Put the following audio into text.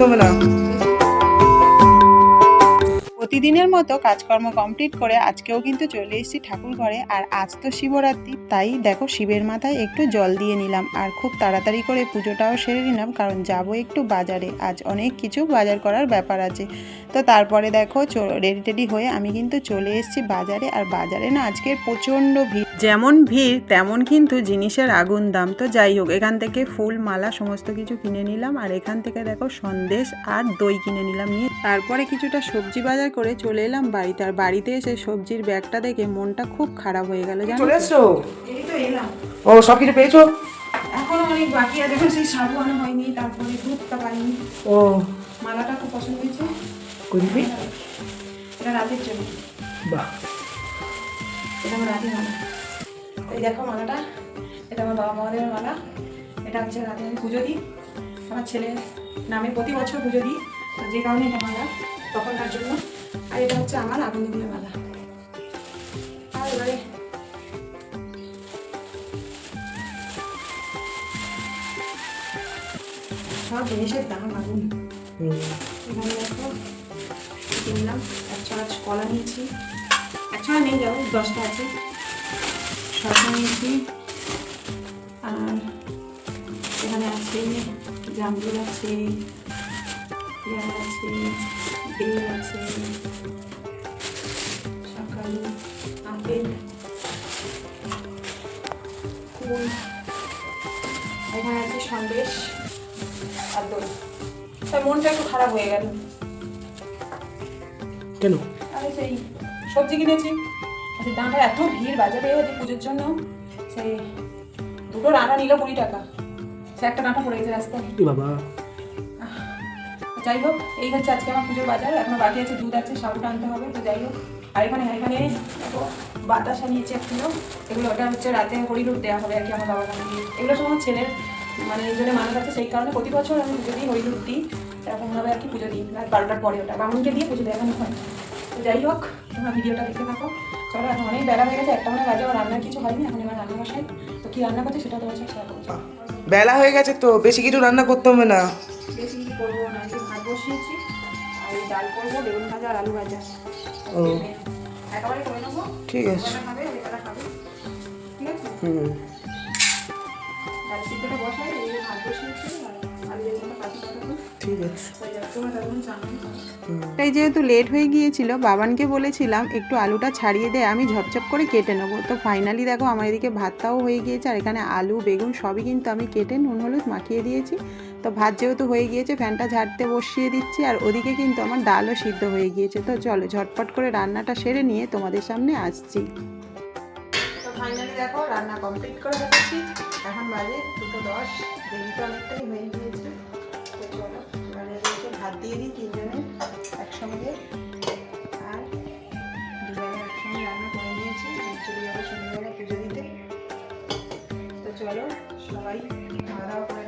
হবে না। প্রতিদিনের মতো কাজকর্ম কমপ্লিট করে আজকেও কিন্তু চলে এসেছি ঠাকুর ঘরে। আর আজ তো শিবরাত্রি, তাই দেখো শিবের মাথায় একটু জল দিয়ে নিলাম আর খুব তাড়াতাড়ি করে পুজোটাও সেরে নিলাম, কারণ যাব একটু বাজারে। আজ অনেক কিছু বাজার করার ব্যাপার আছে। তো তারপরে দেখো রেডি টেডি হয়ে আমি কিন্তু চলে এসেছি বাজারে। আর বাজারে না আজকে প্রচণ্ড ভিড়, যেমন ভিড় তেমন কিন্তু জিনিসের আগুন দাম। তো যাই হোক, এখান থেকে ফুল মালা সমস্ত কিছু কিনে নিলাম। আর এখান থেকে দেখো সন্দেশ আর দই কিনে নিলাম। নিয়ে তারপরে কিছুটা সবজি বাজার করে চলে এলাম বাড়িতে। আর বাড়িতে এসে সবজির ব্যাগটা দেখে মনটা খুব খারাপ হয়ে গেল। চলে এসছো? এই তো এলাম। ও, সব কিছু পেয়েছো? এখনো অনেক বাকি আছে, দেখো সেই সাবু আনা হয়নি, তারপরে দুধটা পাইনি। ও, মালাটা খুব পছন্দ হয়েছে। করবি? এটা রাতের জন্য। বাহ, এটা আমার রাতের মালা। এই দেখো মালাটা, এটা আমার বাবা মাদের মালা। এটা হচ্ছে রাতে আমি পুজো দিই, আমার ছেলের নামে প্রতি বছর পুজো দিই, তো যে কারণে এটা মালা তখনকার জন্য। আর এটা হচ্ছে আমার আগুন দিনের মালা। আর এবারে সব জিনিসের দাম আগুন। এখানে দেখো কিনলাম 1 কলা নিয়েছি, 1 নেই যাবো 10টা আছে। শসা নিয়েছি, আর এখানে আছে জামরুল আছে, পেঁয়াজ আছে, বেল আছে, শাকালু, আপেল, কুল, এখানে আছে সন্দেশ আর দই। তাই মনটা একটু খারাপ হয়ে গেল। কেন? আরে সেই সবজি কিনেছি, দামটা এত ভিড় বাজারে হচ্ছে পুজোর জন্য। সেই দুটো ডাঁটা নিল 20 টাকা, সে একটা ডাঁটা পড়ে গেছে রাস্তায়। বাবা, যাই হোক, এই হচ্ছে আজকে আমার পুজোর বাজার। এখনো বাকি আছে, দুধ আছে, সাবুটা আনতে হবে। তো যাই হোক, আর এখানে দেখো বাতাসা নিয়েছি 1 কিলো। এগুলো ওটা হচ্ছে রাতে হরিলুট দেওয়া হবে আর কি আমার বাবার নামে দিয়ে। এগুলো সব আমার ছেলের মানে এই জন্য মানত আছে, সেই কারণে প্রতি বছর আমি পুজো দিই, হরিলুট দিই। এরকমভাবে আর কি পুজো দিই, রাত 12টার পরে ওটা বামুনকে দিয়ে পুজো দেয় এখন হয়। তো যাই হোক, তোমরা ভিডিওটা দেখতে থাকো। চলো, এখন অনেক বেলা হয়ে গেছে, 1টা বাজে, আমার রান্নার কিছু হয়নি। এখন এবার রান্না বসাই। তো কী রান্না করছে সেটা তোমার সাথে শেয়ার করছি। বেলা হয়ে গেছে তো বেশি কিছু রান্না করতে হবে না। বেশি কিছু করবো না, এই ভাত বসিয়েছি, আর এই ডাল করবো, বেগুন ভাজা আর আলু ভাজা। ও, একেবারে করে নেবো। ঠিক আছে। খাবে, বেটারা খাবে, ঠিক আছে। ডাল সিদ্ধটা বসাই, এই যে ভাত বসিয়েছি, আর আলু বেগুনটা কাটি কাটাবো। ঠিক আছে। তাই যেহেতু লেট হয়ে গিয়েছিল, বাবানকে বলেছিলাম একটু আলুটা ছাড়িয়ে দে, আমি ঝপঝপ করে কেটে নেবো। তো ফাইনালি দেখো আমার এদিকে ভাতটাও হয়ে গিয়েছে। আর এখানে আলু বেগুন সবই কিন্তু আমি কেটে নুন হলুদ মাখিয়ে দিয়েছি। তো ভাত যেহেতু হয়ে গিয়েছে, ফ্যানটা ঝাড়তে বসিয়ে দিচ্ছি। আর ওদিকে কিন্তু আমার ডালও সিদ্ধ হয়ে গিয়েছে। তো চলো ঝটপট করে রান্নাটা সেরে নিয়ে তোমাদের সামনে আসছি। তো ফাইনালি দেখো রান্না কমপ্লিট করে ফেলেছি। এখন বাজে 2:10, দেরি তো অনেকটাই হয়ে গিয়েছে। তো চলো এবারে ভাত দিয়ে দিই 3 জনের একসঙ্গে। আর 2 বেলা একসঙ্গে রান্না করে নিয়েছি, চলে যাবো সন্ধ্যেবেলা পুজো দিতে। তো চলো সবাই খাওয়া দাওয়া করে